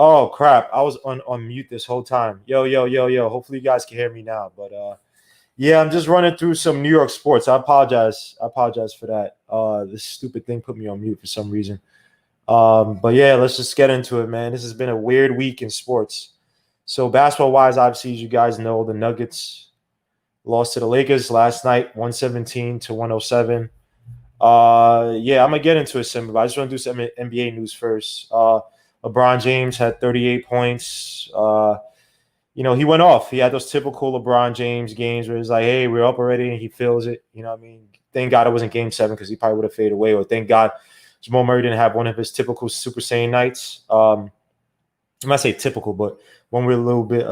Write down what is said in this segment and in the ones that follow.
Oh crap! I was on mute this whole time. Yo, yo, yo, yo. Hopefully you guys can hear me now. But yeah, I'm just running through some New York sports. I apologize. I apologize for that. This stupid thing put me on mute for some reason. But yeah, let's just get into it, man. This has been a weird week in sports. So basketball wise, obviously, as you guys know, the Nuggets lost to the Lakers last night, 117 to 107. Yeah, I'm gonna get into it soon, but I just want to do some NBA news first. LeBron James had 38 points. He went off. He had those typical LeBron James games where he's like, "Hey, we're up already," and he feels it. You know what I mean? Thank God it wasn't Game 7 because he probably would have faded away. Or thank God Jamal Murray didn't have one of his typical Super Saiyan nights. I'm not say typical, but one we're a little bit,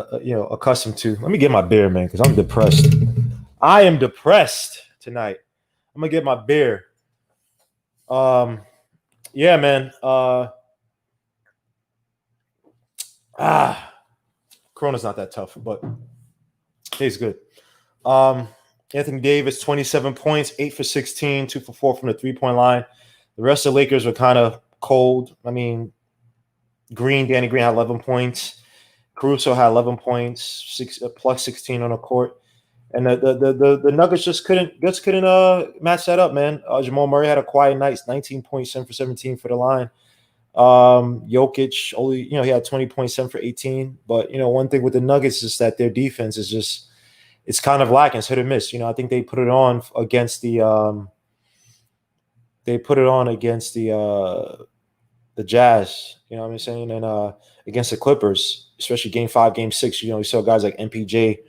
accustomed to. Let me get my beer, man, because I'm depressed. I am depressed tonight. I'm gonna get my beer. Yeah, man. Corona's not that tough, but tastes good. Anthony Davis, 27 points, 8 for 16, 2 for 4 from the 3-point line. The rest of the Lakers were kind of cold. I mean, Danny Green had 11 points. Caruso had 11 points, plus 16 on the court. And the Nuggets just couldn't match that up, man. Jamal Murray had a quiet night, 19 points, 7 for 17 for the line. Jokic only, he had 20 points, 7 for 18. But one thing with the Nuggets is that their defense is just it's kind of lacking. It's hit or miss. I think they put it on against the Jazz. You know what I'm saying? And against the Clippers, especially Game 5, Game 6. You saw guys like MPJ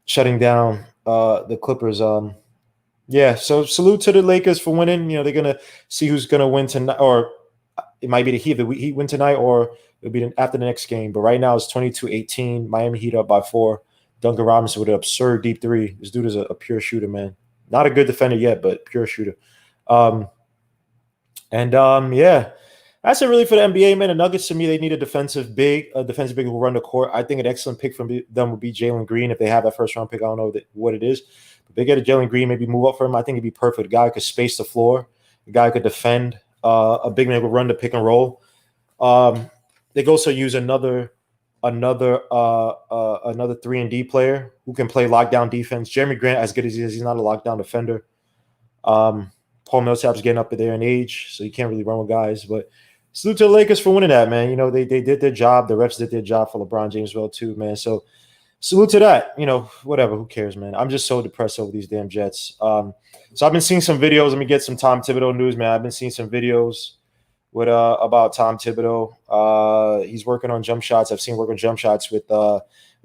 shutting down the Clippers. Yeah, so salute to the Lakers for winning. They're gonna see who's gonna win tonight, or it might be the Heat. The Heat win tonight, or it'll be after the next game. But right now it's 22-18. Miami Heat up by 4. Duncan Robinson with an absurd deep three. This dude is a pure shooter, man. Not a good defender yet, but pure shooter. Yeah, that's it really for the NBA, man. The Nuggets, to me, they need a defensive big who will run the court. I think an excellent pick from them would be Jalen Green if they have that first-round pick. I don't know what it is. But they get a Jalen Green, maybe move up for him. I think it'd be perfect. A guy who could space the floor. A guy who could defend. A big man who would run the pick and roll. They also use another 3-and-D player who can play lockdown defense. Jeremy Grant, as good as he is, he's not a lockdown defender. Paul Millsap's getting up there in age, so you can't really run with guys. But salute to the Lakers for winning that, man. They did their job. The refs did their job for LeBron James well too, man. So salute to that. Whatever. Who cares, man? I'm just so depressed over these damn Jets. So I've been seeing some videos. Let me get some Tom Thibodeau news, man. I've been seeing some videos with about Tom Thibodeau. He's working on jump shots. I've seen work on jump shots with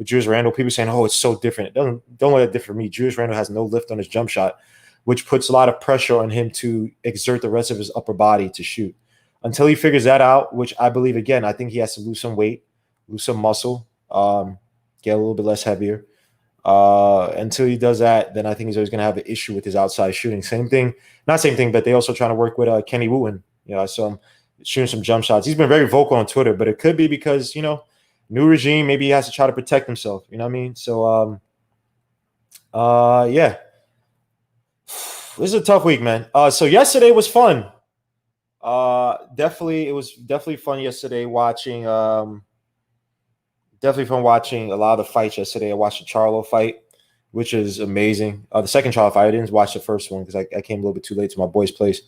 Julius Randle. People saying, "Oh, it's so different." Don't let it differ for me. Julius Randle has no lift on his jump shot, which puts a lot of pressure on him to exert the rest of his upper body to shoot. Until he figures that out, which I believe, again, I think he has to lose some weight, lose some muscle, get a little bit less heavier. Until he does that, then I think he's always going to have an issue with his outside shooting. Not same thing, but they also trying to work with Kenny Wooten. I saw him shooting some jump shots. He's been very vocal on Twitter, but it could be because, new regime, maybe he has to try to protect himself. You know what I mean? So, yeah. This is a tough week, man. So yesterday was fun. It was definitely fun yesterday watching. Definitely fun watching a lot of the fights yesterday. I watched the Charlo fight, which is amazing. The second Charlo fight, I didn't watch the first one because I came a little bit too late to my boy's place.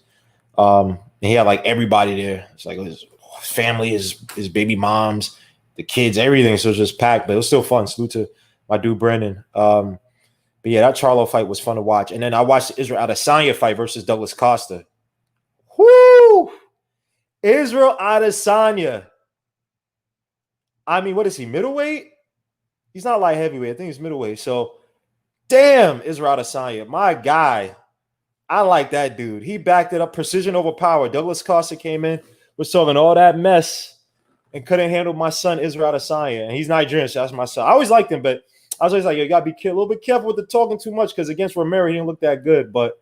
And he had like everybody there. It's like his family, his baby moms, the kids, everything. So it was just packed, but it was still fun. Salute to my dude Brandon. But yeah, that Charlo fight was fun to watch. And then I watched the Israel Adesanya fight versus Douglas Costa. Whoo! Israel Adesanya. I mean, what is he, middleweight? He's not light heavyweight. I think he's middleweight. So, damn, Israel Adesanya. My guy. I like that dude. He backed it up. Precision over power. Douglas Costa came in, was solving all that mess and couldn't handle my son, Israel Adesanya. And he's Nigerian, so that's my son. I always liked him, but I was always like, you got to be a little bit careful with the talking too much because against Romero, he didn't look that good. But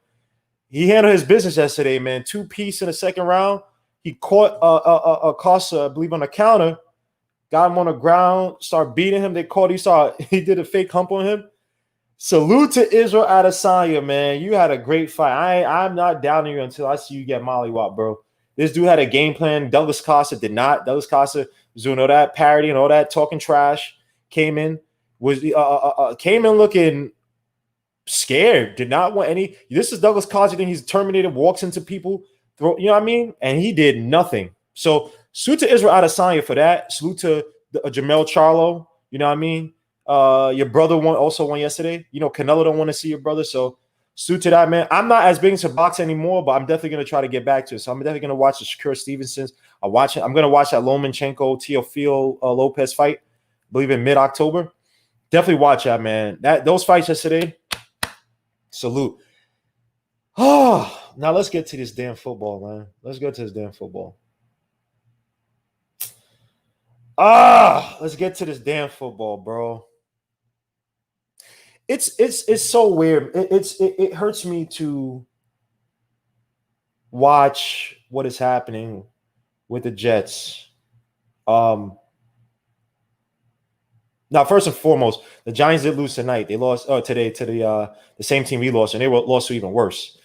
he handled his business yesterday, man. 2-piece in the second round. He caught Costa, I believe, on the counter, got him on the ground, started beating him. He did a fake hump on him. Salute to Israel Adesanya, man. You had a great fight. I'm not doubting you until I see you get mollywop, bro. This dude had a game plan. Douglas Costa did not. Douglas Costa was doing all that parody and all that talking trash. Came in looking scared. Did not want any. This is Douglas Costa. Then he's terminated. Walks into people. You know what I mean? And he did nothing. So salute to Israel Adesanya for that. Salute to Jamel Charlo. You know what I mean? Your brother also won yesterday. You know, Canelo don't want to see your brother, so salute to that, man. I'm not as big into boxing anymore, but I'm definitely going to try to get back to it. So I'm definitely going to watch the Shakur Stevenson's. I'm going to watch that Lomachenko Teofimo Lopez fight. I believe in mid-October. Definitely watch that, man. Those fights yesterday. Salute. Oh, now let's get to this damn football, man. Let's go to this damn football. Let's get to this damn football, bro. It's so weird. It hurts me to watch what is happening with the Jets. Now, first and foremost, the Giants did lose tonight. They lost today to the same team we lost, and they lost to even worse.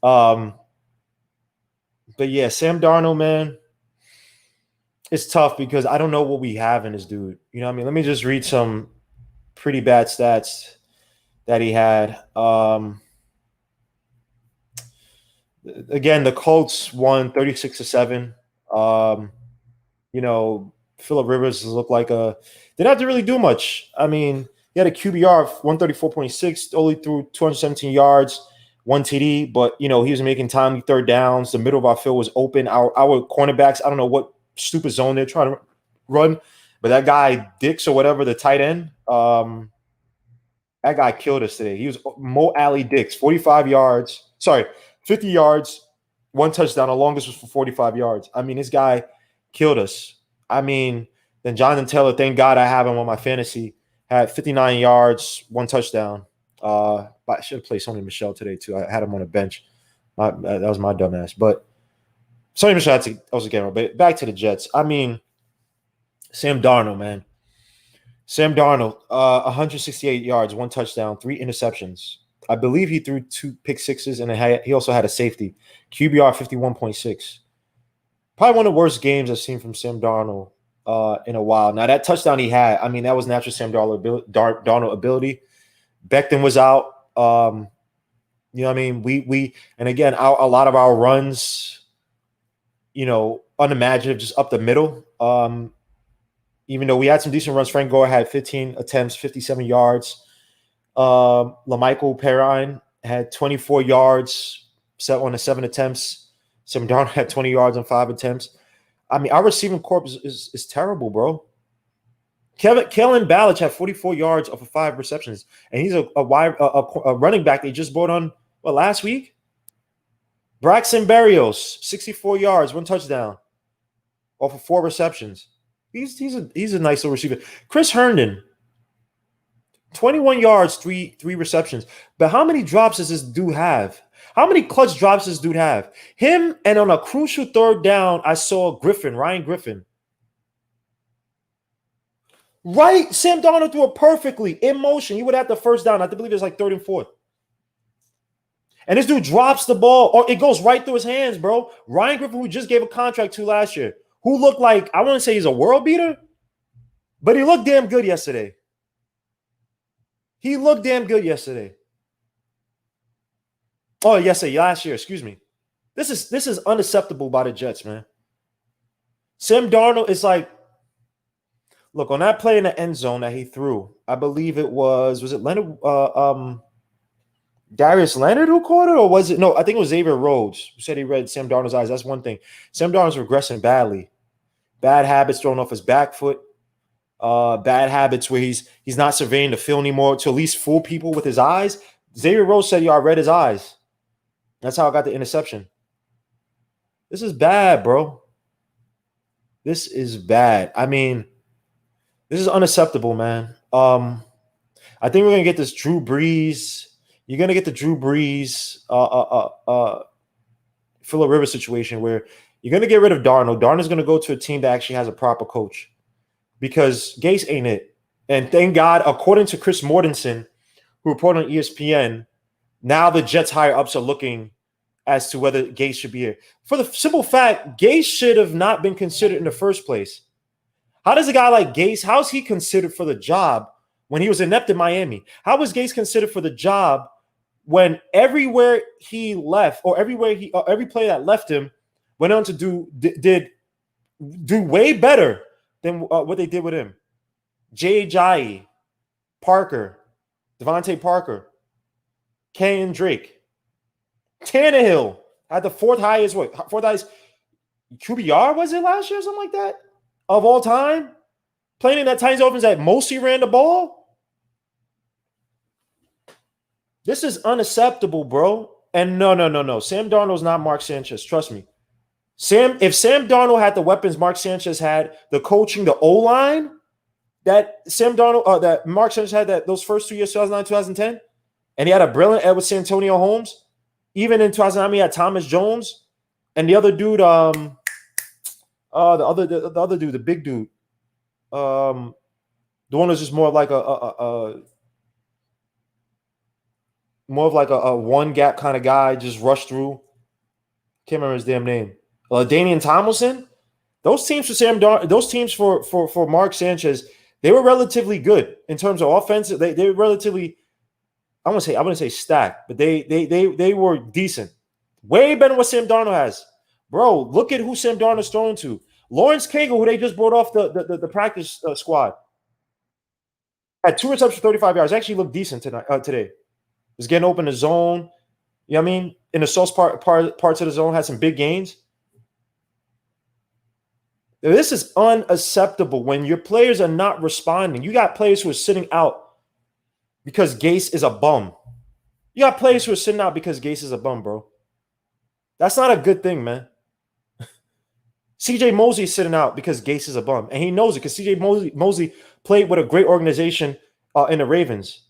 But yeah, Sam Darnold, man, it's tough because I don't know what we have in this dude. You know what I mean? Let me just read some pretty bad stats that he had. Again, the Colts won 36-7. You know, Phillip Rivers looked like didn't have to really do much. I mean, he had a QBR of 134.6, only threw 217 yards, 1 TD, but you know, he was making timely third downs. The middle of our field was open. Our cornerbacks, I don't know what stupid zone they're trying to run, but that guy Dix or whatever, the tight end, that guy killed us today. He was Mo Alley Dix, 50 yards, 1 touchdown. The longest was for 45 yards. I mean, this guy killed us. I mean, then Jonathan Taylor, thank God I have him on my fantasy, had 59 yards, 1 touchdown. But I should have played Sony Michel today too. I had him on a bench. That was my dumb ass. But Sony Michel had to also get him. But back to the Jets. I mean, Sam Darnold, man. Sam Darnold, 168 yards, 1 touchdown, 3 interceptions. I believe he threw 2 pick sixes, and he also had a safety. QBR 51.6. Probably one of the worst games I've seen from Sam Darnold in a while. Now, that touchdown he had, I mean, that was natural Sam Darnold ability. Becton was out. You know what I mean? We and again, a lot of our runs, you know, unimaginative, just up the middle. Even though we had some decent runs, Frank Gore had 15 attempts, 57 yards. LaMichael Perrine had 24 yards, set on 7 attempts. Sam Darnold had 20 yards on 5 attempts. I mean, our receiving corps is terrible, bro. Kalen Ballage had 44 yards off of 5 receptions, and he's a running back they just brought on last week. Braxton Berrios, 64 yards, 1 touchdown off of 4 receptions. He's a nice little receiver. Chris Herndon, 21 yards, 3 receptions. But how many drops does this dude have? How many clutch drops does this dude have? Him, and on a crucial third down, I saw Ryan Griffin. Right, Sam Darnold threw it perfectly in motion. He would have the first down. I believe it was like 3rd and 4th. And this dude drops the ball, or it goes right through his hands, bro. Ryan Griffin, who just gave a contract to last year, who looked like, I wouldn't say he's a world beater, but he looked damn good yesterday. Oh, last year, excuse me. This is unacceptable by the Jets, man. Sam Darnold is like, look, on that play in the end zone that he threw, I believe it was it Leonard, Darius Leonard who caught it, or was it? No, I think it was Xavier Rhodes who said he read Sam Darnold's eyes. That's one thing. Sam Darnold's regressing badly. Bad habits thrown off his back foot. Bad habits where he's not surveying the field anymore to at least fool people with his eyes. Xavier Rhodes said, I read his eyes. That's how I got the interception. This is bad, bro. This is bad. I mean, this is unacceptable, man. I think we're going to get this Drew Brees. You're going to get the Drew Brees, Phillip Rivers situation where you're going to get rid of Darnold. Darnold's going to go to a team that actually has a proper coach because Gase ain't it. And thank God, according to Chris Mortensen, who reported on ESPN, now the Jets higher ups are looking as to whether Gase should be here. For the simple fact, Gase should have not been considered in the first place. How does a guy like Gase, how is he considered for the job when he was inept in Miami? How was Gase considered for the job when everywhere he left, or every player that left him went on to do way better than what they did with him? Jay Ajayi, Parker, Devontae Parker, Kenyon Drake, Tannehill had the fourth highest QBR, was it last year or something like that, of all time, playing in that Titans offense that mostly ran the ball. This is unacceptable, bro. And no. Sam Darnold's not Mark Sanchez. Trust me. If Sam Darnold had the weapons Mark Sanchez had, the coaching, the O-line that that Mark Sanchez had those first 2 years, 2009, 2010, and he had a brilliant Edward Santonio Holmes. Even in 2009, he had Thomas Jones and the other dude, the other dude, the big dude, the one who's just more of like a one gap kind of guy, just rush through. Can't remember his damn name. Damian Tomlinson. Those teams for those teams for Mark Sanchez, they were relatively good in terms of offense. They were relatively, I wouldn't say stacked, but they were decent. Way better than what Sam Darnold has. Bro, look at who Sam Darnold's throwing to. Lawrence Cagle, who they just brought off the practice squad, had 2 receptions for 35 yards. Actually looked decent today. Was getting open the zone. You know what I mean? In the sauce parts of the zone, had some big gains. This is unacceptable when your players are not responding. You got players who are sitting out because Gase is a bum. You got players who are sitting out because Gase is a bum, bro. That's not a good thing, man. CJ Mosley is sitting out because Gase is a bum. And he knows it because CJ Mosley played with a great organization in the Ravens.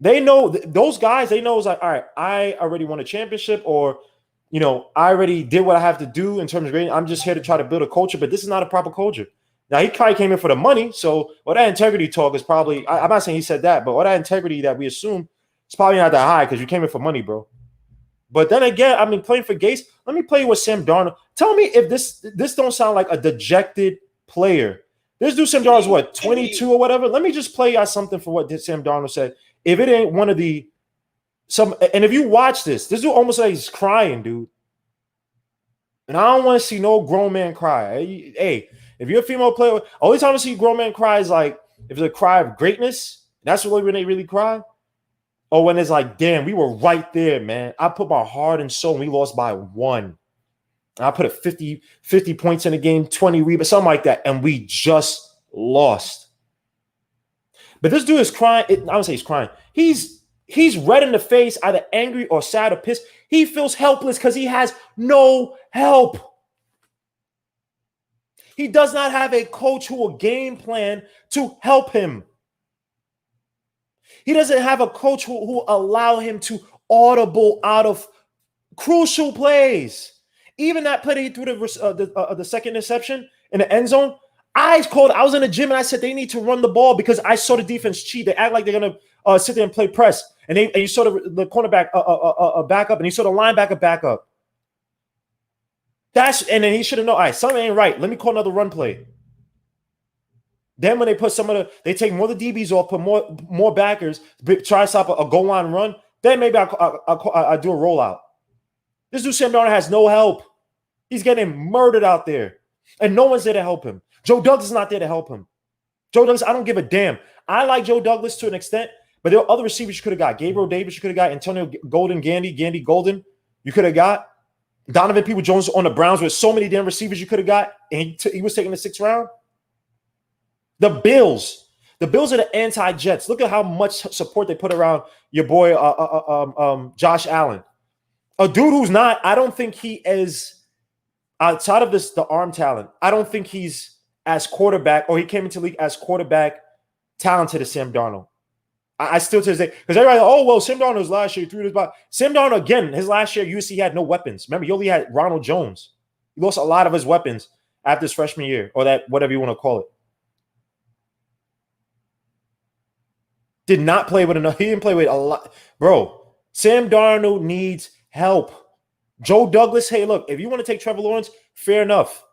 They know, those guys, they know it's like, all right, I already won a championship, or, you know, I already did what I have to do in terms of grading. I'm just here to try to build a culture, but this is not a proper culture. Now, he probably came in for the money, so that integrity talk is probably, I'm not saying he said that, but that integrity that we assume is probably not that high because you came in for money, bro. But then again, I mean, playing for Gase, let me play with Sam Darnold. Tell me if this don't sound like a dejected player. This dude, Sam Darnold's what, 22 or whatever? Let me just play out something for what Sam Darnold said. If it ain't one of and if you watch this dude almost like he's crying, dude. And I don't want to see no grown man cry. Hey, if you're a female player, only time I see a grown man cry is like if it's a cry of greatness. That's when they really cry. Or when it's like, damn, we were right there, man. I put my heart and soul and we lost by 1. And I put a 50 points in the game, 20 rebounds, something like that, and we just lost. But this dude is crying. I don't say he's crying. He's red in the face, either angry or sad or pissed. He feels helpless because he has no help. He does not have a coach who will game plan to help him. He doesn't have a coach who will allow him to audible out of crucial plays. Even that play that he threw the second interception in the end zone, I was in the gym and I said they need to run the ball because I saw the defense cheat. They act like they're going to sit there and play press. And you saw the cornerback back up, and you saw the linebacker back up. And then he should have known, all right, something ain't right. Let me call another run play. Then when they put they take more of the DBs off, put more backers, try to stop a goal line run, then maybe I do a rollout. This dude, Sam Darnold, has no help. He's getting murdered out there. And no one's there to help him. Joe Douglas is not there to help him. Joe Douglas, I don't give a damn. I like Joe Douglas to an extent, but there are other receivers you could have got. Gabriel Davis, you could have got. Antonio Golden, Gandy Golden, you could have got. Donovan Peoples-Jones on the Browns with so many damn receivers you could have got, and he was taking the 6th round. The Bills are the anti-Jets. Look at how much support they put around your boy Josh Allen. A dude who's not, I don't think he is, outside of the arm talent, I don't think he's as quarterback, or he came into the league as quarterback talented as Sam Darnold. I still to this day, because everybody, oh, well, Sam Darnold's last year, he threw this ball. Sam Darnold, again, his last year, USC had no weapons. Remember, he only had Ronald Jones. He lost a lot of his weapons after his freshman year, or that, whatever you want to call it. He didn't play with a lot. Bro, Sam Darnold needs help. Joe Douglas, hey, look, if you want to take Trevor Lawrence, fair enough.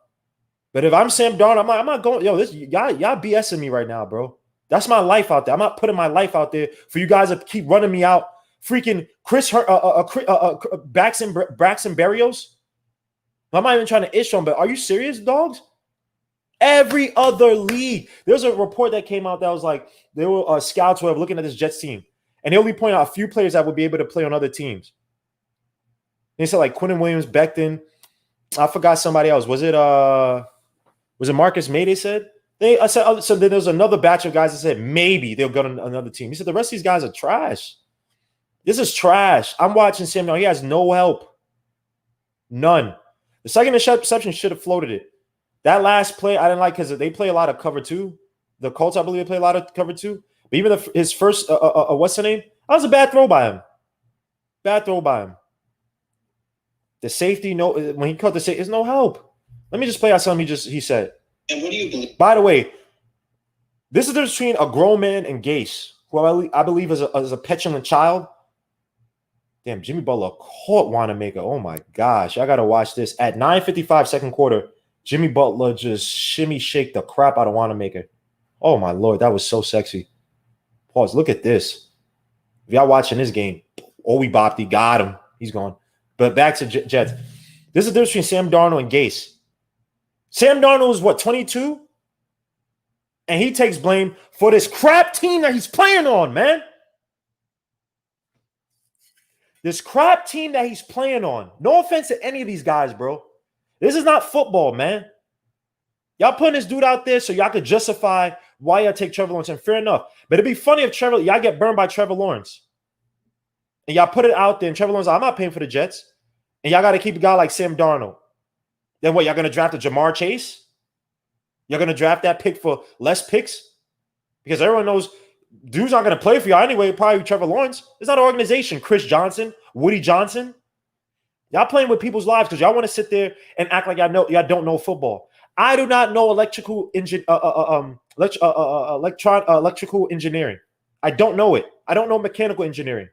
But if I'm Sam Darnold, I'm not going. Yo, this y'all BSing me right now, bro. That's my life out there. I'm not putting my life out there for you guys to keep running me out. Freaking Braxton Berrios. I'm not even trying to issue him, but are you serious, dogs? Every other league. There's a report that came out that was like there were scouts who were looking at this Jets team, and they only point out a few players that would be able to play on other teams. They said like Quentin Williams, Becton. I forgot somebody else. Was it Marcus May? They said so. Then there's another batch of guys that said maybe they'll go to another team. He said the rest of these guys are trash. This is trash. I'm watching Sam now. He has no help. None. The second interception should have floated it. That last play I didn't like because they play a lot of cover two. The Colts, I believe, they play a lot of cover two. But even his first, what's the name? That was a bad throw by him. Bad throw by him. The safety, when he caught the safety, there's no help. Let me just play out something he said. And what do you believe? By the way, this is the difference between a grown man and Gase, who I believe is a petulant child. Damn, Jimmy Butler caught Wanamaker. Oh my gosh, I gotta watch this. At 9:55 second quarter, Jimmy Butler just shimmy shake the crap out of Wanamaker. Oh my lord, that was so sexy. Pause. Look at this. If y'all watching this game, we bopped. He got him. He's gone. But back to Jets. This is the difference between Sam Darnold and Gase. Sam Darnold is what, 22? And he takes blame for this crap team that he's playing on, man. This crap team that he's playing on. No offense to any of these guys, bro. This is not football, man. Y'all putting this dude out there so y'all could justify why y'all take Trevor Lawrence, and fair enough. But it'd be funny if y'all get burned by Trevor Lawrence. And y'all put it out there, and Trevor Lawrence, I'm not paying for the Jets. And y'all got to keep a guy like Sam Darnold. Then what, y'all going to draft a Jamar Chase? Y'all going to draft that pick for less picks? Because everyone knows dudes aren't going to play for y'all anyway, probably Trevor Lawrence. It's not an organization. Chris Johnson, Woody Johnson. Y'all playing with people's lives because y'all want to sit there and act like y'all don't know football. I do not know electrical engineering. I don't know it. I don't know mechanical engineering.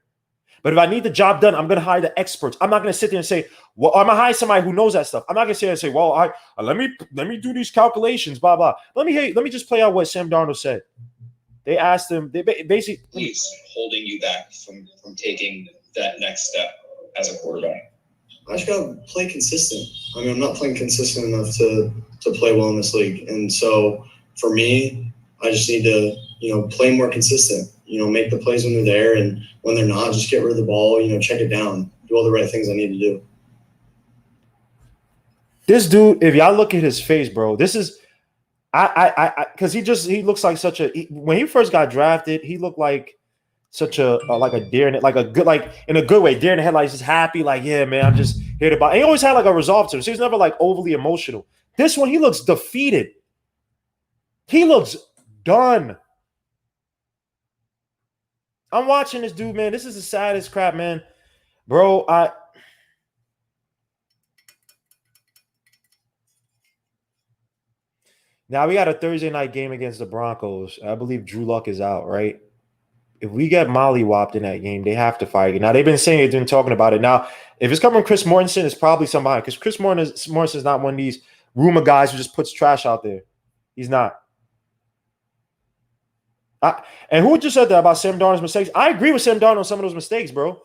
But if I need the job done, I'm going to hire the experts. I'm not going to sit there and say, well, I'm going to hire somebody who knows that stuff. I'm not going to sit there and say, well, let me do these calculations, blah, blah. Let me just play out what Sam Darnold said. They asked him, they basically. Please holding you back from taking that next step as a quarterback. I just got to play consistent. I mean, I'm not playing consistent enough to play well in this league. And so for me, I just need to, play more consistent, make the plays when they're there. And when they're not, just get rid of the ball, check it down, do all the right things I need to do. This dude, if y'all look at his face, bro, this is, because he looks like when he first got drafted, he looked like such a deer in it, like a good, like in a good way, deer in the headlights, just happy, like, yeah, man, I'm just here to buy. And he always had like a resolve to him, so he's never like overly emotional. This one, he looks defeated. He looks done. I'm watching this dude, man. This is the saddest crap, man. Bro, now we got a Thursday night game against the Broncos. I believe Drew Luck is out, right? If we get mollywopped in that game, they have to fight. Now, they've been saying they've been talking about it. Now, if it's coming from Chris Mortensen, it's probably somebody, because Chris Mortensen is not one of these rumor guys who just puts trash out there. He's not. And who just said that about Sam Darnold's mistakes? I agree with Sam Darnold on some of those mistakes, bro.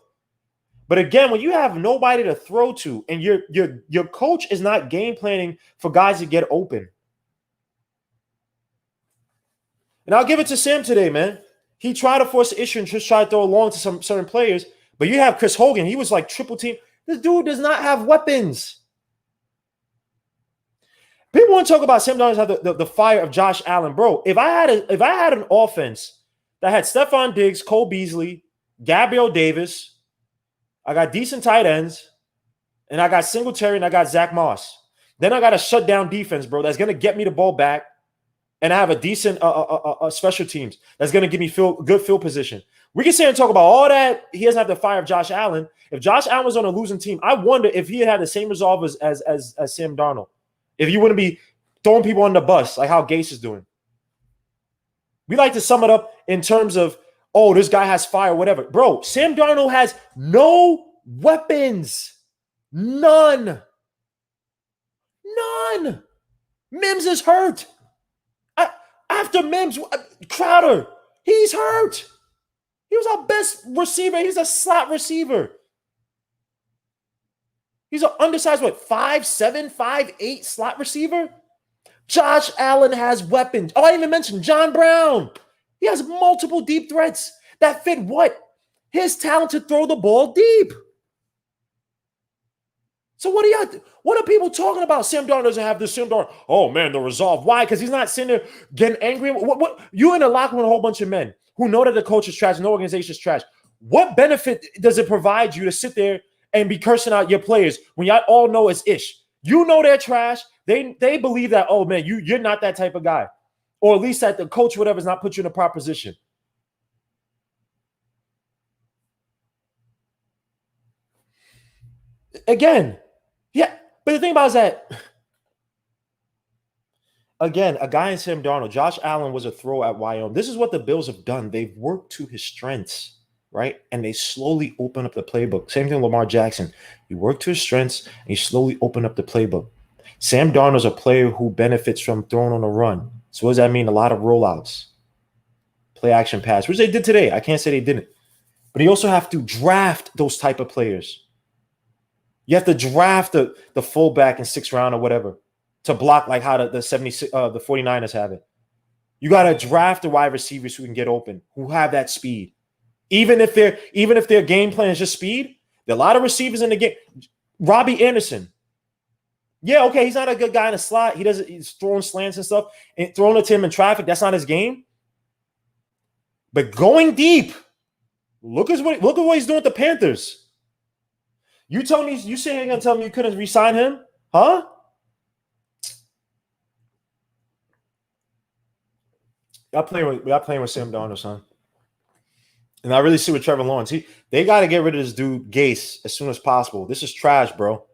But again, when you have nobody to throw to and your coach is not game planning for guys to get open. And I'll give it to Sam today, man. He tried to force the issue and just try to throw along to some certain players. But you have Chris Hogan. He was like triple team. This dude does not have weapons. People want to talk about Sam Darnold have the fire of Josh Allen, bro. If I had an offense that had Stephon Diggs, Cole Beasley, Gabriel Davis, I got decent tight ends, and I got Singletary and I got Zach Moss. Then I got a shutdown defense, bro. That's gonna get me the ball back, and I have a decent special teams that's gonna give me good field position. We can sit and talk about all that. He doesn't have the fire of Josh Allen. If Josh Allen was on a losing team, I wonder if he had the same resolve as Sam Darnold. If you wouldn't be throwing people on the bus like how Gase is doing. We like to sum it up in terms of, oh, this guy has fire, whatever. Bro, Sam Darnold has no weapons. None. Mims is hurt. After Mims, Crowder, he's hurt. He was our best receiver. He's a slot receiver. He's an undersized, 5'7", 5'8" slot receiver? Josh Allen has weapons. Oh, I didn't even mention John Brown. He has multiple deep threats that fit what? His talent to throw the ball deep. So what are people talking about? Sam Darnold doesn't have this. Sam Darnold, oh man, the resolve. Why? Because he's not sitting there getting angry. What? You in a locker room with a whole bunch of men who know that the coach is trash and the organization is trash. What benefit does it provide you to sit there and be cursing out your players when y'all all know it's ish? You know they're trash. They believe that, oh man, you're not that type of guy. Or at least that the coach, whatever, has not put you in a proper position. Again, yeah. But the thing about it is that, again, a guy in Sam Darnold, Josh Allen was a throw at Wyoming. This is what the Bills have done. They've worked to his strengths, right? And they slowly open up the playbook. Same thing with Lamar Jackson. You work to his strengths, and you slowly open up the playbook. Sam Darnold's a player who benefits from throwing on a run. So what does that mean? A lot of rollouts, play action pass, which they did today. I can't say they didn't. But you also have to draft those type of players. You have to draft the fullback in 6th round or whatever to block like how the 49ers have it. You got to draft the wide receivers who can get open, who have that speed. Even if their game plan is just speed, there are a lot of receivers in the game. Robbie Anderson. Yeah, okay, he's not a good guy in the slot. He's throwing slants and stuff and throwing it to him in traffic. That's not his game. But going deep, look at what he's doing with the Panthers. You telling me you saying you're gonna tell me you couldn't re-sign him? Huh? Y'all playing with Sam Darnold, son. And I really see with Trevor Lawrence. They got to get rid of this dude Gase as soon as possible. This is trash, bro.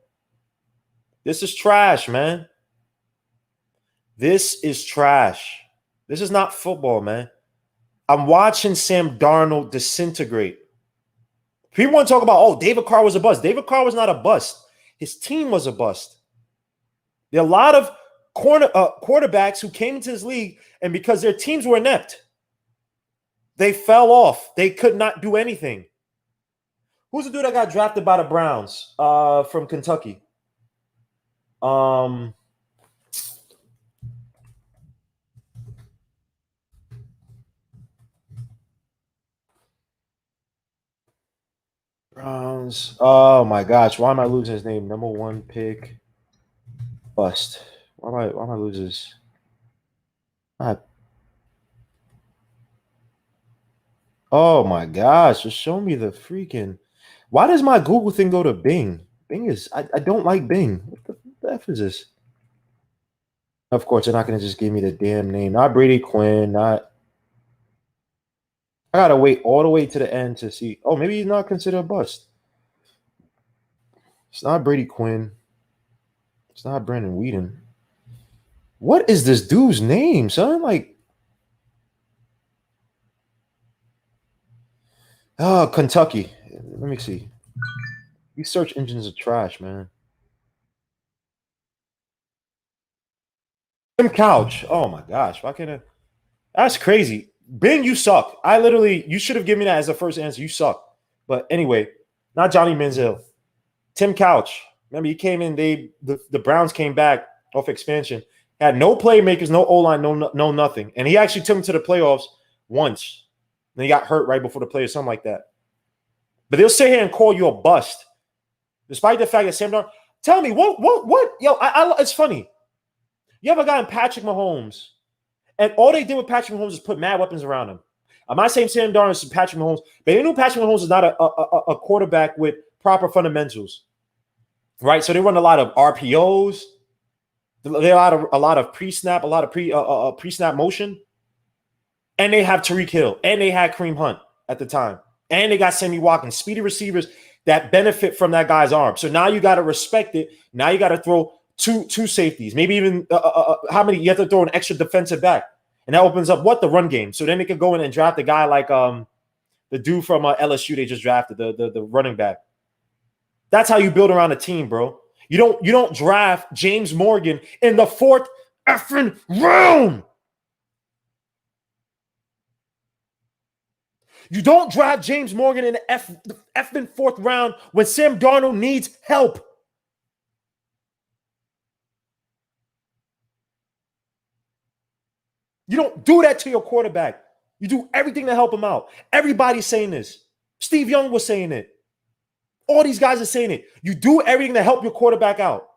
This is trash, man. This is trash. This is not football, man. I'm watching Sam Darnold disintegrate. People want to talk about, oh, David Carr was a bust. David Carr was not a bust. His team was a bust. There are a lot of quarterbacks who came into this league, and because their teams were inept, they fell off. They could not do anything. Who's the dude that got drafted by the Browns from Kentucky? Browns. Oh my gosh, why am I losing his name? Number 1 pick. Bust. Why am I losing his? Oh my gosh, just show me the freaking. Why does my Google thing go to Bing? Bing is I don't like Bing. What the F is this? Of course, they're not gonna just give me the damn name. Not Brady Quinn, I gotta wait all the way to the end to see. Oh, maybe he's not considered a bust. It's not Brady Quinn. It's not Brandon Whedon. What is this dude's name, son? Like, oh, Kentucky. Let me see. These search engines are trash, man. Tim Couch. Oh my gosh. Why can't I? That's crazy. Bing, you suck. You should have given me that as the first answer. You suck. But anyway, not Johnny Manziel. Tim Couch. Remember, he came in, the Browns came back off expansion. Had no playmakers, no O-line, no nothing. And he actually took him to the playoffs once. And he got hurt right before the play or something like that. But they'll sit here and call you a bust. Despite the fact that Sam Darnold. Tell me, what? Yo, it's funny. You have a guy in Patrick Mahomes, and all they did with Patrick Mahomes is put mad weapons around him. I'm not saying Sam Darnold is Patrick Mahomes, but they knew Patrick Mahomes is not a quarterback with proper fundamentals, right? So they run a lot of RPOs. They a lot of pre-snap, a lot of pre-snap motion, and they have Tyreek Hill, and they had Kareem Hunt at the time, and they got Sammy Watkins, speedy receivers that benefit from that guy's arm. So now you got to respect it. Now you got to throw two safeties, maybe even how many you have to throw an extra defensive back, and that opens up the run game. So then they could go in and draft a guy like the dude from LSU they just drafted, the running back. That's how you build around a team, bro. You don't draft James Morgan in the 4th effing round. You don't draft James Morgan in the effing 4th round when Sam Darnold needs help. You don't do that to your quarterback. You do everything to help him out. Everybody's saying this. Steve Young was saying it. All these guys are saying it. You do everything to help your quarterback out.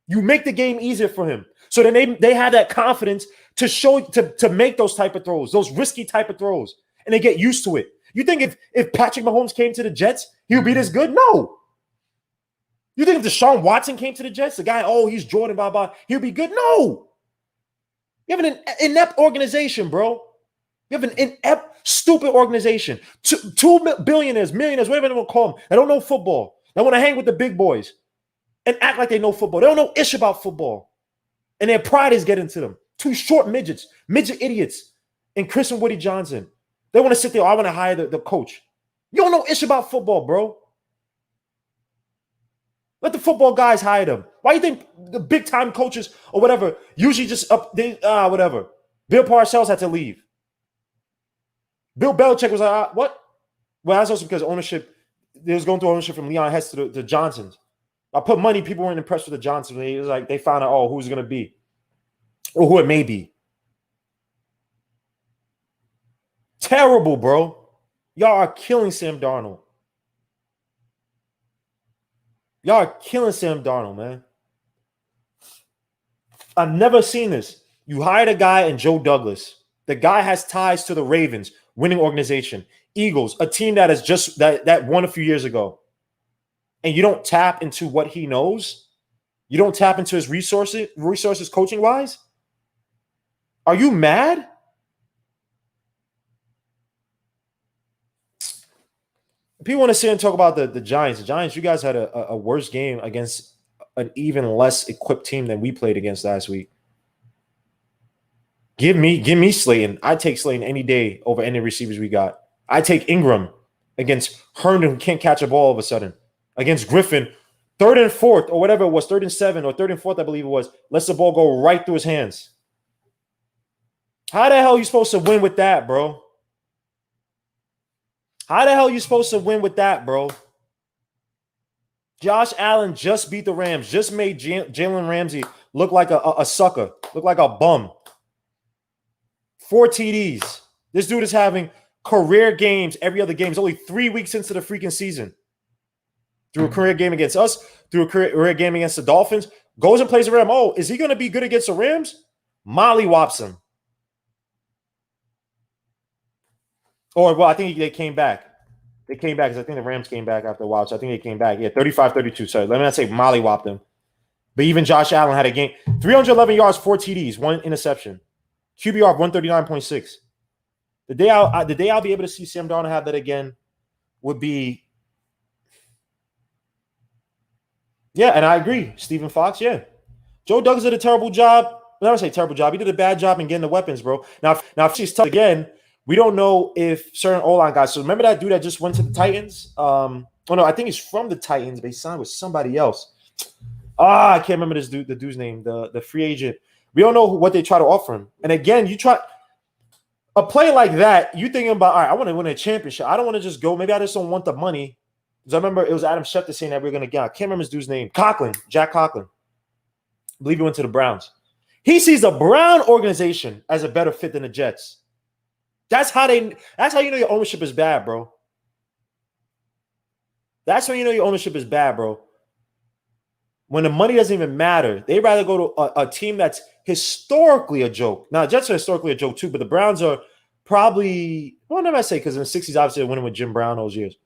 You make the game easier for him. So then they have that confidence to make those type of throws, those risky type of throws, and they get used to it. You think if Patrick Mahomes came to the Jets, he would be this good? No. You think if Deshaun Watson came to the Jets, the guy, he's Jordan, blah, blah, he'll be good? No. You have an inept organization, bro. You have an inept, stupid organization. Two billionaires, millionaires, whatever they want to call them. They don't know football. They want to hang with the big boys and act like they know football. They don't know ish about football. And their pride is getting to them. 2 short midget idiots, and Chris and Woody Johnson. They want to sit there, I want to hire the coach. You don't know ish about football, bro. Let the football guys hire them. Why do you think the big-time coaches or whatever usually just whatever? Bill Parcells had to leave. Bill Belichick was like, what? Well, that's also because ownership, they was going through ownership from Leon Hess to the Johnsons. I put money, people weren't impressed with the Johnsons. It was like they found out, who's going to be or who it may be. Terrible, bro. Y'all are killing Sam Darnold. Y'all are killing Sam Darnold, man. I've never seen this. You hired a guy in Joe Douglas. The guy has ties to the Ravens, winning organization. Eagles, a team that is just that won a few years ago. And you don't tap into what he knows? You don't tap into his resources coaching-wise? Are you mad? People want to sit and talk about the Giants. The Giants, you guys had a worse game against an even less equipped team than we played against last week. Give me Slayton. I'd take Slayton any day over any receivers we got. I take Ingram against Herndon, who can't catch a ball all of a sudden. Against Griffin, 3rd and 4th, or whatever it was, 3rd and 7, or 3rd and 4th, I believe it was. Lets the ball go right through his hands. How the hell are you supposed to win with that, bro? How the hell are you supposed to win with that, bro? Josh Allen just beat the Rams, just made Jalen Ramsey look like a sucker, look like a bum. 4 TDs. This dude is having career games every other game. It's only 3 weeks into the freaking season. Through a career game against us, through a career game against the Dolphins, goes and plays the Rams. Oh, is he going to be good against the Rams? Molly whops him. Or, well, I think they came back. They came back because I think the Rams came back after a while. So I think they came back. Yeah, 35-32. Sorry, let me not say Molly whopped them. But even Josh Allen had a game. 311 yards, 4 TDs, 1 interception. QBR of 139.6. The day I'll be able to see Sam Darnold have that again would be, yeah, and I agree. Stephen Fox, yeah. Joe Douglas did a terrible job. I never say terrible job. He did a bad job in getting the weapons, bro. Now if she's tough again, we don't know if certain O-line guys. So remember that dude that just went to the Titans? Oh no, I think he's from the Titans, but he signed with somebody else. I can't remember the dude's name, the free agent. We don't know what they try to offer him. And again, you try a play like that, you thinking about, all right, I want to win a championship. I don't want to just go. Maybe I just don't want the money. Because I remember it was Adam Schefter saying that we are going to get. I can't remember his dude's name. Jack Conklin. I believe he went to the Browns. He sees the Brown organization as a better fit than the Jets. That's how you know your ownership is bad, bro. That's when you know your ownership is bad, bro. When the money doesn't even matter, they'd rather go to a team that's historically a joke. Now, the Jets are historically a joke too, but the Browns are probably, well, never say, because in the 60s, obviously, they're winning with Jim Brown those years.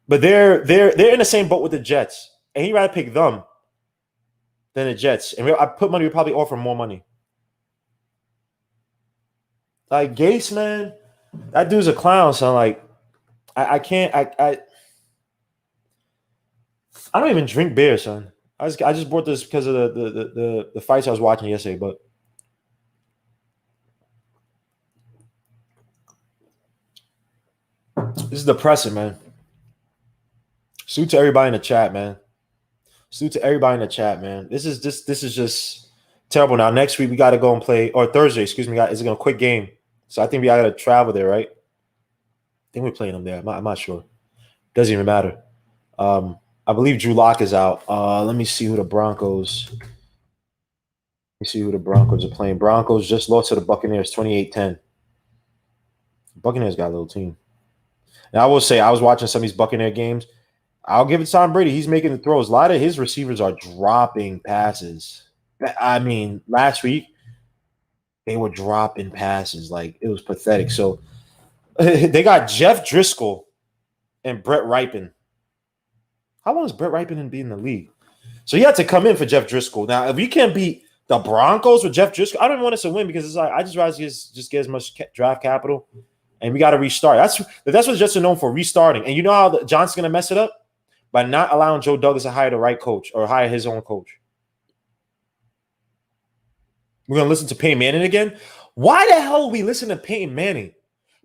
But they're in the same boat with the Jets, and he'd rather pick them than the Jets. And I put money, we probably offer more money. Like Gase, man, that dude's a clown, son. Like, I don't even drink beer, son. I just bought this because of the fights I was watching yesterday, but this is depressing, man. Salute to everybody in the chat, man. Salute to everybody in the chat, man. This is just terrible. Now next week we got to go and play, or Thursday, excuse me, is it gonna quick game? So I think we got to travel there, right? I think we're playing them there. I'm not sure. Doesn't even matter. I believe Drew Lock is out. Let me see who the Broncos. Let me see who the Broncos are playing. Broncos just lost to the Buccaneers 28-10. Buccaneers got a little team. And I will say, I was watching some of these Buccaneer games. I'll give it to Tom Brady. He's making the throws. A lot of his receivers are dropping passes. I mean, last week, they were dropping passes. Like, it was pathetic. So, they got Jeff Driscoll and Brett Ripon. How long has Brett Ripon been in the league? So, he had to come in for Jeff Driscoll. Now, if you can't beat the Broncos with Jeff Driscoll, I don't even want us to win because it's like I just rather just get as much draft capital, and we got to restart. That's what Jets are known for, restarting. And you know how Johnson's going to mess it up? By not allowing Joe Douglas to hire the right coach or hire his own coach. We're going to listen to Peyton Manning again? Why the hell are we listening to Peyton Manning?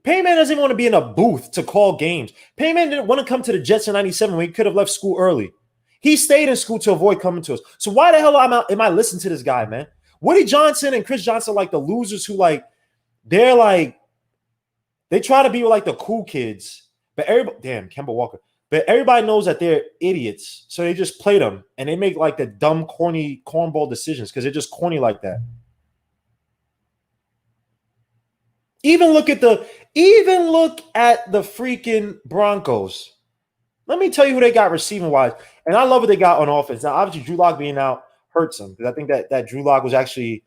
Peyton Manning doesn't even want to be in a booth to call games. Peyton Manning didn't want to come to the Jets in 97 when he could have left school early. He stayed in school to avoid coming to us. So why the hell am I listening to this guy, man? Woody Johnson and Chris Johnson are like the losers who they try to be like the cool kids. But everybody, damn, Kemba Walker. But everybody knows that they're idiots, so they just play them, and they make like the dumb, corny, cornball decisions because they're just corny like that. Even look at the freaking Broncos. Let me tell you who they got receiving wise, and I love what they got on offense. Now, obviously, Drew Lock being out hurts them because I think that Drew Lock was actually,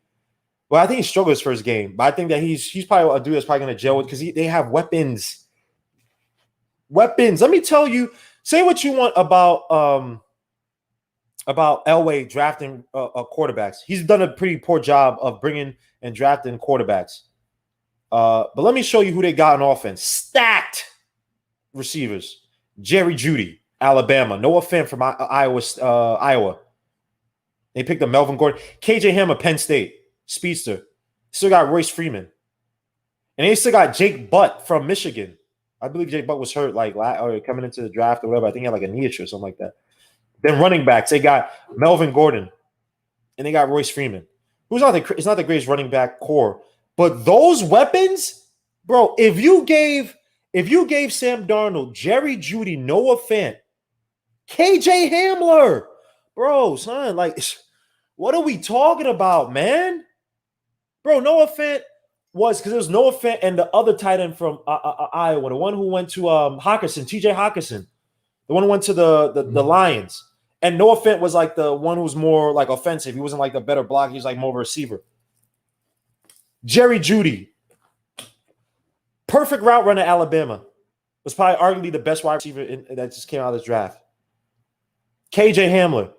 well, I think he struggled his first game, but I think that he's probably a dude that's probably going to gel with because they have weapons. Weapons. Let me tell you, say what you want about Elway drafting quarterbacks. He's done a pretty poor job of bringing and drafting quarterbacks. But let me show you who they got on offense. Stacked receivers. Jerry Jeudy, Alabama. Noah Fant from Iowa. They picked up Melvin Gordon. KJ Hamler, Penn State. Speedster. Still got Royce Freeman. And they still got Jake Butt from Michigan. I believe Jake Butt was hurt or coming into the draft or whatever. I think he had like a knee issue or something like that. Then running backs, they got Melvin Gordon and they got Royce Freeman. It's not the greatest running back core, but those weapons, bro. If you gave Sam Darnold, Jerry Jeudy, Noah Fant, KJ Hamler, bro, son, like, what are we talking about, man? Bro, Noah Fant. Was because it was Noah Fant and the other tight end from Iowa, the one who went to Hockenson, TJ Hockenson, the one who went to the Lions. And Noah Fant was like the one who was more like offensive. He wasn't like the better block. He was like more of a receiver. Jerry Jeudy, perfect route runner, Alabama. Was probably arguably the best wide receiver that just came out of this draft. KJ Hamler,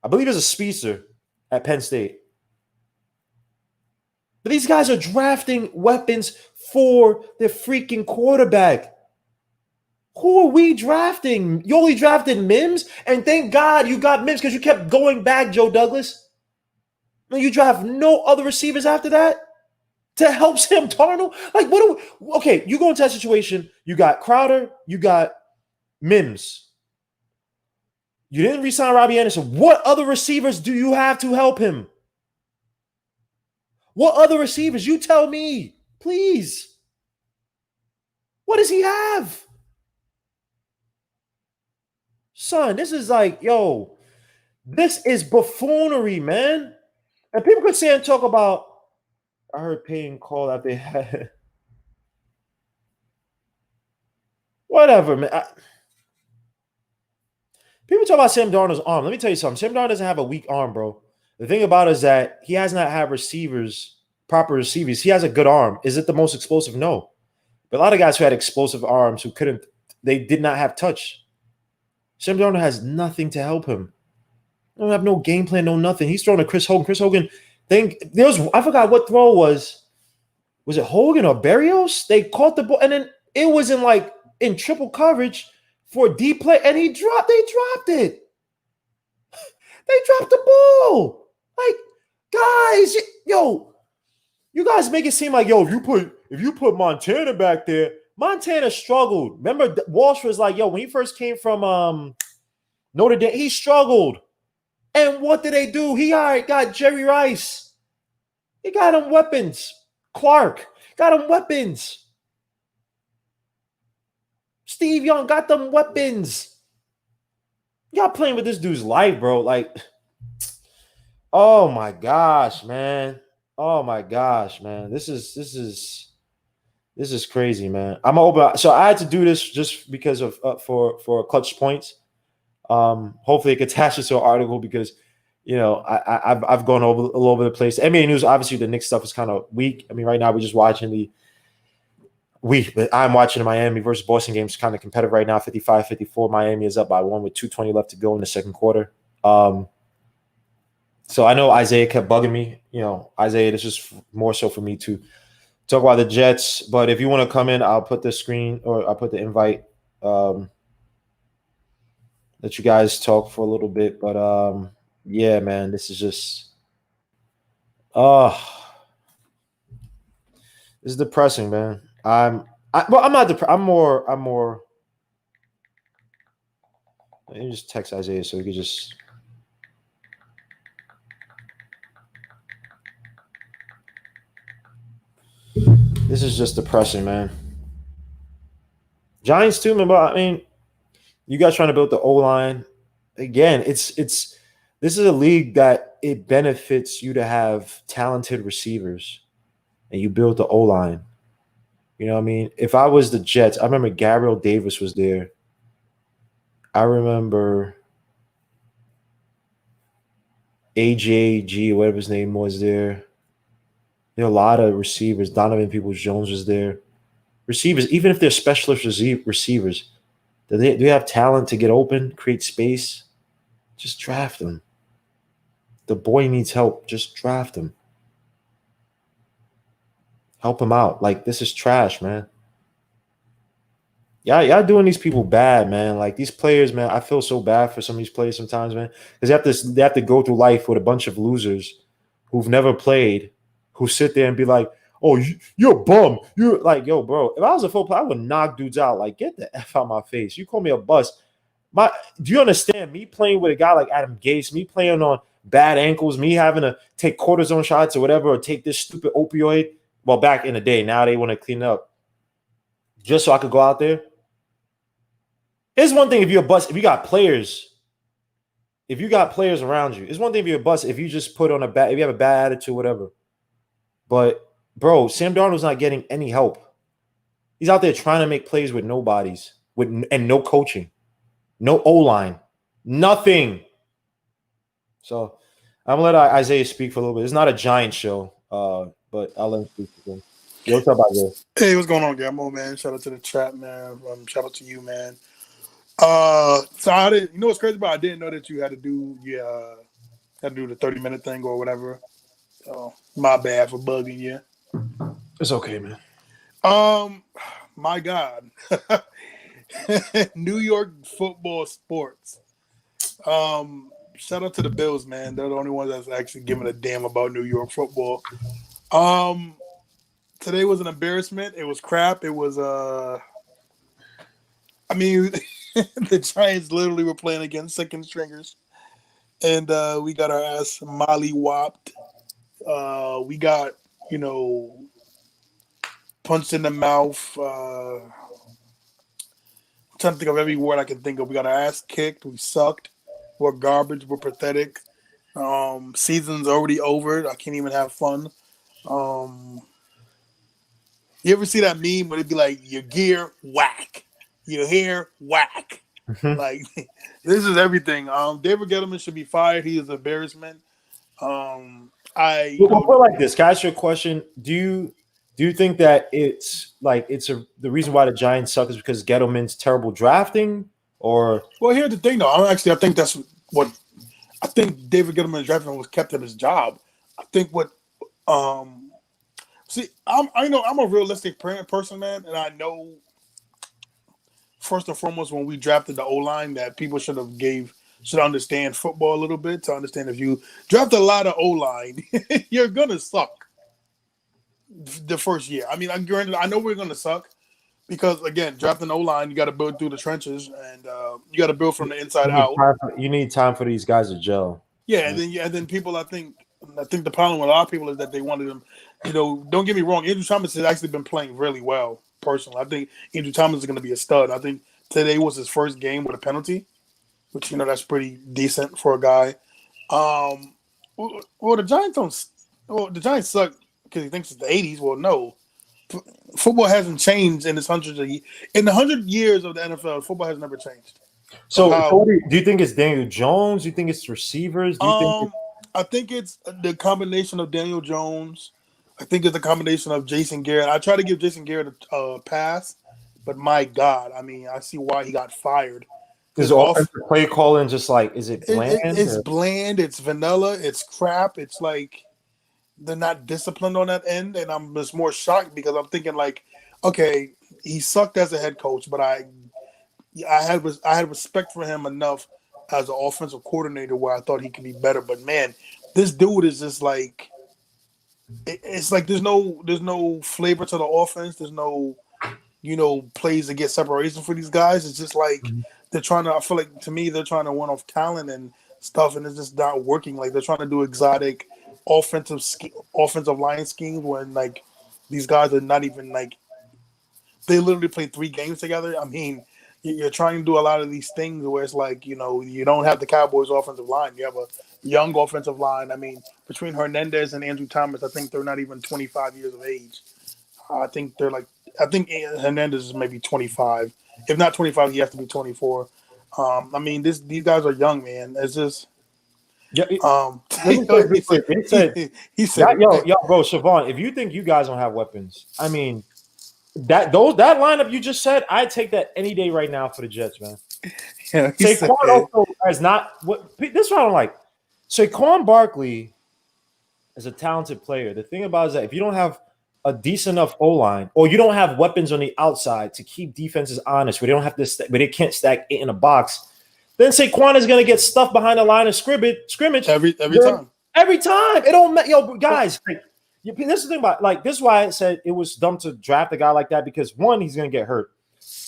I believe is a speedster at Penn State. But these guys are drafting weapons for their freaking quarterback. Who are we drafting? You only drafted Mims? And thank God you got Mims because you kept going back, Joe Douglas. No, you draft no other receivers after that to help Sam Darnold? Like, okay, you go into that situation. You got Crowder. You got Mims. You didn't re-sign Robbie Anderson. What other receivers do you have to help him? What other receivers? You tell me, please. What does he have? Son, this is like, yo, this is buffoonery, man. And people could say and talk about, I heard Payne call that they had. Whatever, man. People talk about Sam Darnold's arm. Let me tell you something. Sam Darnold doesn't have a weak arm, bro. The thing about it is that he has not had proper receivers. He has a good arm. Is it the most explosive? No. But a lot of guys who had explosive arms they did not have touch. Sam Darnold has nothing to help him. They don't have no game plan, no nothing. He's throwing to Chris Hogan. Chris Hogan, I forgot what throw was. Was it Hogan or Berrios? They caught the ball, and then it was in triple coverage for a deep play, and they dropped it. They dropped the ball. Like, guys, yo, you guys make it seem like, yo, if you put Montana back there, Montana struggled. Remember, Walsh was like, yo, when he first came from Notre Dame, he struggled. And what did they do? He got Jerry Rice. He got him weapons. Clark got him weapons. Steve Young got them weapons. Y'all playing with this dude's life, bro. Like, oh my gosh, man. Oh my gosh, man. This is crazy, man. I'm open. So I had to do this just because of for clutch points. Hopefully it gets attached to an article because I've gone all over the place. NBA news, obviously the Knicks stuff is kind of weak. I mean, right now we're just watching but I'm watching the Miami versus Boston games kind of competitive right now, 55-54. Miami is up by 1 with 2:20 left to go in the second quarter. So I know Isaiah kept bugging me. Isaiah, this is more so for me to talk about the Jets. But if you want to come in, I'll put the screen or I'll put the invite. Let you guys talk for a little bit. But yeah, man, this is just this is depressing, man. I'm not depressed. I'm more. Let me just text Isaiah so we could just. This is just depressing, man. Giants too, man. But I mean, you guys trying to build the O-line again? This is a league that it benefits you to have talented receivers, and you build the O-line. You know what I mean? If I was the Jets, I remember Gabriel Davis was there. I remember AJG, whatever his name was there. There are a lot of receivers. Donovan Peoples-Jones was there. Receivers, even if they're specialist receivers, do they have talent to get open, create space? Just draft them. The boy needs help. Just draft him. Help him out. Like, this is trash, man. Y'all doing these people bad, man. Like, these players, man, I feel so bad for some of these players sometimes, man. Because they have to go through life with a bunch of losers who've never played, who sit there and be like, oh, you're a bum. You're like, yo, bro, if I was a football player, I would knock dudes out. Like, get the F out of my face. You call me a bust. Do you understand? Me playing with a guy like Adam Gase, me playing on bad ankles, me having to take cortisone shots or whatever, or take this stupid opioid. Well, back in the day, now they want to clean up just so I could go out there. Here's one thing: if you're a bust, if you got players around you, it's one thing if you're a bust if you just put on if you have a bad attitude, whatever. But bro, Sam Darnold's not getting any help. He's out there trying to make plays with nobodies, and no coaching, no O-line, nothing. So I'm gonna let Isaiah speak for a little bit. It's not a Giant show, but I'll let him speak for him. Yo, what's up, Isaiah? Hey, what's going on, Gammo, man? Shout out to the chat, man. Shout out to you, man. So I didn't. You know what's crazy about? I didn't know that you had to do the 30-minute thing or whatever. So my bad for bugging you. It's okay, man. My God, New York football sports. Shout out to the Bills, man. They're the only ones that's actually giving a damn about New York football. Today was an embarrassment. It was crap. It was I mean, the Giants literally were playing against second stringers, and we got our ass molly-whopped. We got, punched in the mouth. I'm trying to think of every word I can think of. We got our ass kicked. We sucked. We're garbage. We're pathetic. Season's already over. I can't even have fun. You ever see that meme where it'd be like, your gear, whack. Your hair, whack. Mm-hmm. Like, this is everything. David Gettleman should be fired. He is an embarrassment. We'll put it like this. Can I ask you a question? Do you think that it's the reason why the Giants suck is because Gettleman's terrible drafting, or? Well, here's the thing, though. I think that's what I think. David Gettleman's drafting was kept at his job. I think what see, I'm a realistic person, man, and I know first and foremost when we drafted the O-line that people should understand football a little bit to understand if you draft a lot of O-line, you're gonna suck the first year. I mean, I know we're gonna suck, because again, drafting O-line, you got to build through the trenches, and you got to build from the inside You need out. you need time for these guys to gel. Yeah, and then people, I think the problem with a lot of people is that they wanted them. Don't get me wrong. Andrew Thomas has actually been playing really well. Personally, I think Andrew Thomas is going to be a stud. I think today was his first game with a penalty, which that's pretty decent for a guy. Well, the Giants don't. Well, the Giants suck because he thinks it's the '80s. Well, no, football hasn't changed in its hundreds of in the 100 years of the NFL. Football has never changed. So, do you think it's Daniel Jones? Do you think it's receivers? Do you think I think it's the combination of Daniel Jones. I think it's a combination of Jason Garrett. I try to give Jason Garrett a pass, but my God, I mean, I see why he got fired. Is offensive play calling just like, is it bland? It's bland. It's vanilla. It's crap. It's like they're not disciplined on that end, and I'm just more shocked because I'm thinking like, okay, he sucked as a head coach, but I had respect for him enough as an offensive coordinator where I thought he could be better. But man, this dude is just like, it's like there's no flavor to the offense. There's no plays to get separation for these guys. It's just like they're trying to. I feel like to me they're trying to win off talent and stuff, and it's just not working. Like they're trying to do exotic offensive line schemes when like these guys are not even like they literally played 3 games together. I mean, you're trying to do a lot of these things where it's like you don't have the Cowboys offensive line. You have a young offensive line. I mean, between Hernandez and Andrew Thomas, I think they're not even 25 years of age. I think Hernandez is maybe 25. If not 25, he has to be 24. I mean, these guys are young, man. It's just. Yeah, he said, yo, bro, Chevaun, if you think you guys don't have weapons, I mean, that lineup you just said, I'd take that any day right now for the Jets, man. Yeah, Saquon also is not what this is what I don't like. Saquon Barkley is a talented player. The thing about it is that if you don't have a decent enough O-line, or you don't have weapons on the outside to keep defenses honest, where they don't have to, where they can't stack 8 in a box, then Saquon is going to get stuffed behind the line of scrimmage every time. Every time. It don't matter, guys. This is the thing about this is why I said it was dumb to draft a guy like that because 1, he's going to get hurt.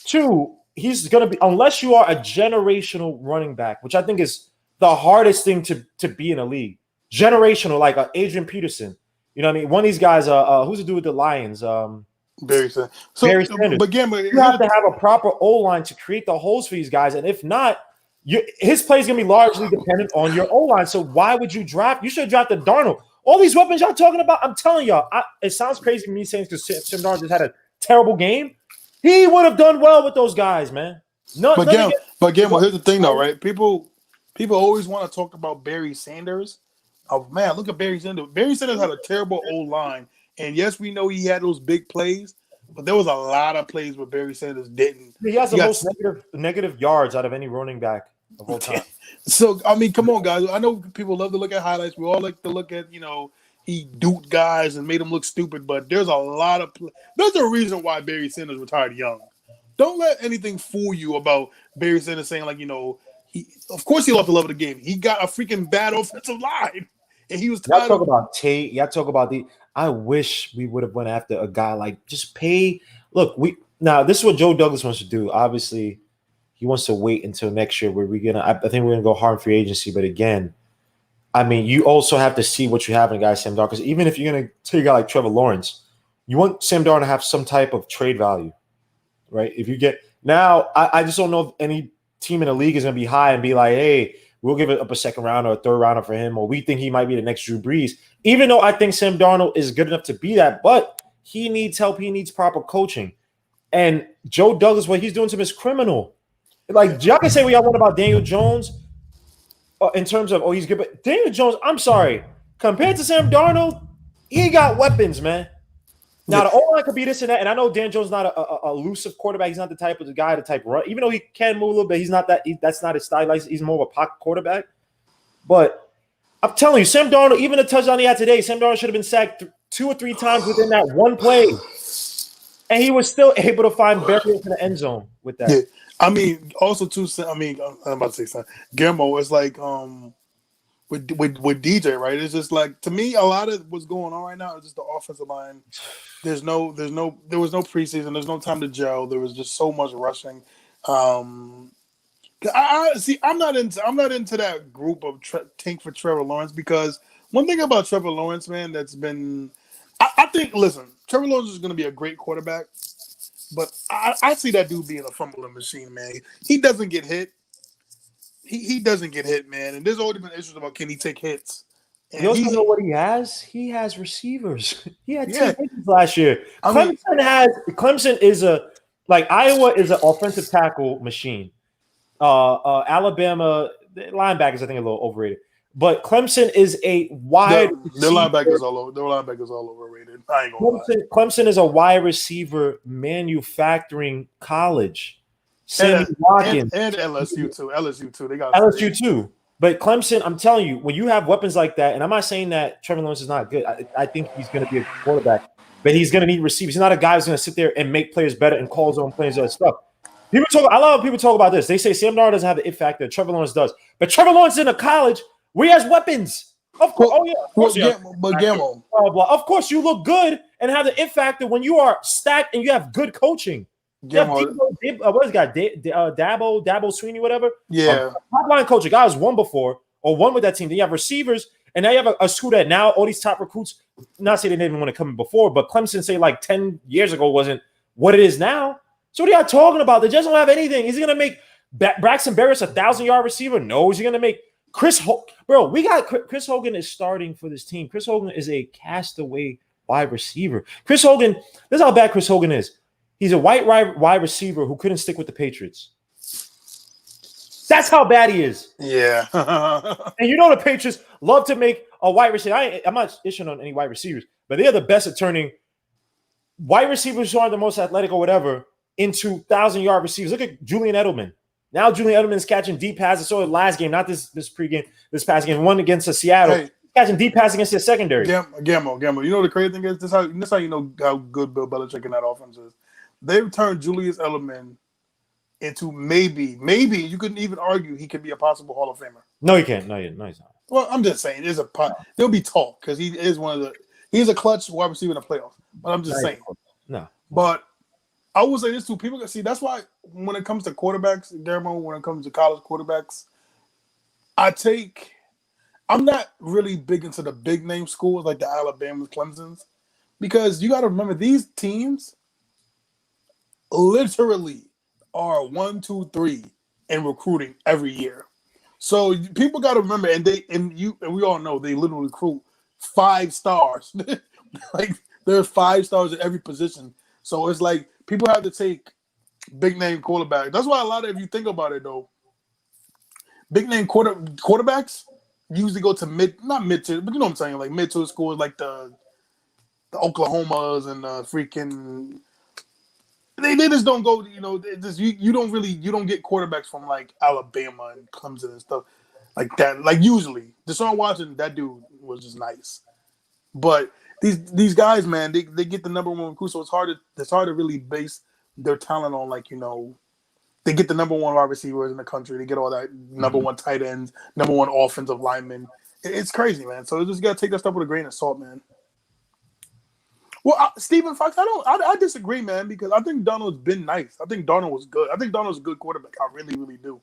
2, he's going to be, unless you are a generational running back, which I think is the hardest thing to be in a league. Generational, like Adrian Peterson. You know what I mean? One of these guys, who's the dude with the Lions? Barry Sanders. Barry Sanders. But again, you have to have a proper O-line to create the holes for these guys. And if not, his play is going to be largely dependent on your O-line. So why would you draft? You should have drafted Darnold. All these weapons y'all talking about, I'm telling y'all, it sounds crazy to me saying because Sam Darnold just had a terrible game. He would have done well with those guys, man. But again, here's the thing, though, right? People always want to talk about Barry Sanders. Oh man, look at Barry Sanders. Barry Sanders had a terrible O-line, and yes, we know he had those big plays, but there was a lot of plays where Barry Sanders didn't. He has the most negative yards out of any running back of all time. So I mean, come on, guys. I know people love to look at highlights. We all like to look at he duped guys and made them look stupid, but there's a lot of there's a reason why Barry Sanders retired young. Don't let anything fool you about Barry Sanders saying of course he lost the love of the game. He got a freaking bad offensive line. And he was y'all talk about Tate. Y'all talk about I wish we would have went after a guy like just pay. Look, now this is what Joe Douglas wants to do. Obviously, he wants to wait until next year where I think we're gonna go hard in free agency. But again, I mean, you also have to see what you have in a guy Sam Darnold. Because even if you're gonna take a guy like Trevor Lawrence, you want Sam Darnold to have some type of trade value, right? If you get now, I just don't know if any team in the league is gonna be high and be like, hey, we'll give it up a second round or a third rounder for him, or we think he might be the next Drew Brees. Even though I think Sam Darnold is good enough to be that, but he needs help. He needs proper coaching. And Joe Douglas, what he's doing to him is criminal. Like, y'all can say what y'all want about Daniel Jones in terms of, he's good. But Daniel Jones, I'm sorry. Compared to Sam Darnold, he got weapons, man. Now, the O-line could be this and that. And I know Dan Jones is not a elusive quarterback. He's not the type of the guy to type run. Even though he can move a little bit, he's not that. That's not his style. He's more of a pocket quarterback. But I'm telling you, Sam Darnold, even the touchdown he had today, Sam Darnold should have been sacked 2 or 3 times within that one play. And he was still able to find barriers in the end zone with that. Yeah. I mean, also, too, I'm about to say something. Guillermo is like, with DJ, right? It's just like, to me, a lot of what's going on right now is just the offensive line. There was no preseason. There's no time to gel. There was just so much rushing. I see. I'm not into that group of tank for Trevor Lawrence, because one thing about Trevor Lawrence, man, that's been, I think. Listen, Trevor Lawrence is going to be a great quarterback, but I see that dude being a fumbling machine, man. He doesn't get hit. He doesn't get hit, man. And there's already been issues about, can he take hits? And you also know what he has? He has receivers. He had Yeah. 10 hits last year. Clemson is Iowa is an offensive tackle machine. Alabama linebackers, I think, are a little overrated. But Clemson is a wide their linebackers all overrated. I ain't gonna lie. Clemson is a wide receiver manufacturing college. Sammy Watkins and LSU too. They got LSU too. But Clemson, I'm telling you, when you have weapons like that, and I'm not saying that Trevor Lawrence is not good. I think he's going to be a quarterback, but he's going to need receivers. He's not a guy who's going to sit there and make players better and call his own plays and stuff. I love when people talk about this. They say Sam Darnold doesn't have the it factor. Trevor Lawrence does. But Trevor Lawrence is in a college where he has weapons. Of course. Gamble. Of course, you look good and have the it factor when you are stacked and you have good coaching. What is guy? Dabo Sweeney, whatever. Yeah. Top line coach. A guy who's won before or won with that team. Then you have receivers, and now you have a school that now all these top recruits, not saying they didn't even want to come in before, but Clemson, say like 10 years ago, wasn't what it is now. So what are y'all talking about? They just don't have anything. Is he going to make Braxton Berrios a 1,000-yard receiver? No. Is he going to make Chris Hogan? Bro, we got Chris Hogan is starting for this team. Chris Hogan is a castaway wide receiver. Chris Hogan, this is how bad Chris Hogan is. He's a white wide receiver who couldn't stick with the Patriots. That's how bad he is. Yeah. And you know the Patriots love to make a wide receiver. I'm not issuing on any wide receivers, but they are the best at turning wide receivers who aren't the most athletic or whatever into 1,000-yard receivers. Look at Julian Edelman. Now Julian Edelman is catching deep passes. So last game, not this pregame, this past game, one against Seattle. Hey, catching deep passes against their secondary. Gamble. You know the crazy thing is? This how you know how good Bill Belichick in that offense is. They've turned Julius Edelman into maybe you couldn't even argue he could be a possible Hall of Famer. No, he can't. No, he's not. Well, I'm just saying there'll be talk because he's a clutch wide receiver in the playoffs. But I'm just saying. No. But I will say this too. People can see that's why when it comes to quarterbacks, Guillermo, when it comes to college quarterbacks, I'm not really big into the big name schools like the Alabamas, Clemsons, because you got to remember these teams literally are 1, 2, 3 in recruiting every year. So people got to remember, and we all know they literally recruit 5 stars. Like there's 5 stars at every position. So it's like people have to take big name quarterbacks. That's why a lot of, if you think about it though, big name quarterbacks usually go to not mid tier, but you know what I'm saying, like mid tier schools like the Oklahomas and freaking. They just don't go, you know. You don't get quarterbacks from like Alabama and Clemson and stuff like that. Like usually, Deshaun Watson, that dude was just nice. But these guys, man, they get the number one recruit, so it's hard to really base their talent on, like, you know, they get the number one wide receivers in the country, they get all that number one tight ends, number one offensive lineman. It's crazy, man. So you just gotta take that stuff with a grain of salt, man. Well, Stephen Fox, I disagree, man, because I think Darnold's been nice. I think Darnold was good. I think Darnold's a good quarterback. I really, really do.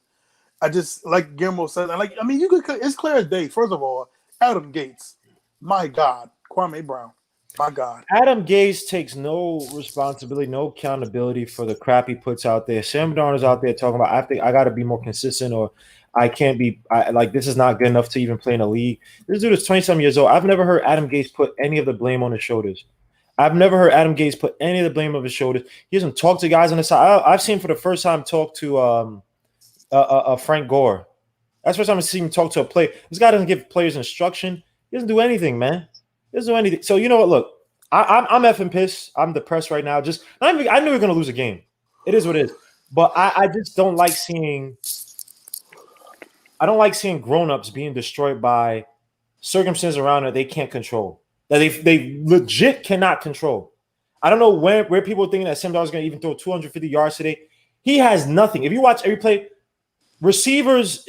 I just, like Guillermo said, it's clear as day. First of all, Adam Gates, my God. Kwame Brown, my God. Adam Gates takes no responsibility, no accountability for the crap he puts out there. Sam Darnold's out there talking about, I got to be more consistent, or I can't be, this is not good enough to even play in a league. This dude is 20-some years old. I've never heard Adam Gates put any of the blame on his shoulders. I've never heard Adam Gates put any of the blame on his shoulders. He doesn't talk to guys on the side. I've seen him for the first time talk to Frank Gore. That's the first time I've seen him talk to a player. This guy doesn't give players instruction. He doesn't do anything, man. He doesn't do anything. So you know what? Look, I'm effing pissed. I'm depressed right now. I knew we were going to lose a game. It is what it is. But I just don't like seeing. I don't like seeing grown-ups being destroyed by circumstances around that they can't control. That they legit cannot control. I don't know where people are thinking that Sam Darnold is going to even throw 250 yards today. He has nothing. If you watch every play, receivers,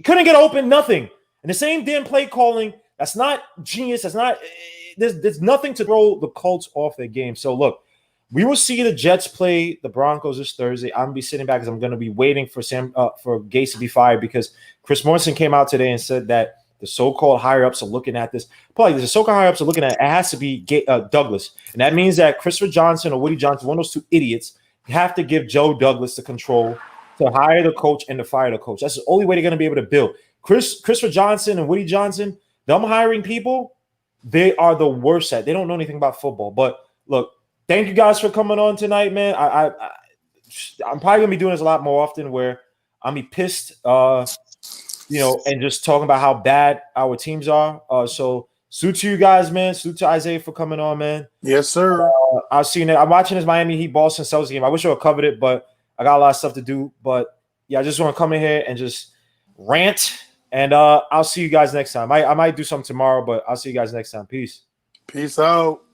couldn't get open, nothing. And the same damn play calling, that's not genius. That's not there's nothing to throw the Colts off their game. So look, we will see the Jets play the Broncos this Thursday. I'm gonna be sitting back because I'm gonna be waiting for for Gase to be fired because Chris Morrison came out today and said that the so-called higher-ups are looking at this. Probably the so-called higher-ups are looking at it has to be Douglas. And that means that Christopher Johnson or Woody Johnson, one of those two idiots, have to give Joe Douglas the control to hire the coach and to fire the coach. That's the only way they're going to be able to build. Christopher Johnson and Woody Johnson, them hiring people, they are the worst at. They don't know anything about football. But look, thank you guys for coming on tonight, man. I'm probably going to be doing this a lot more often where I'm be pissed and just talking about how bad our teams are. So salute to you guys, man. Salute to Isaiah for coming on, man. Yes, sir. I'm watching this Miami Heat Boston Celtics game. I wish I would have covered it, but I got a lot of stuff to do. But yeah, I just want to come in here and just rant. And I'll see you guys next time. I might do something tomorrow, but I'll see you guys next time. Peace. Peace out.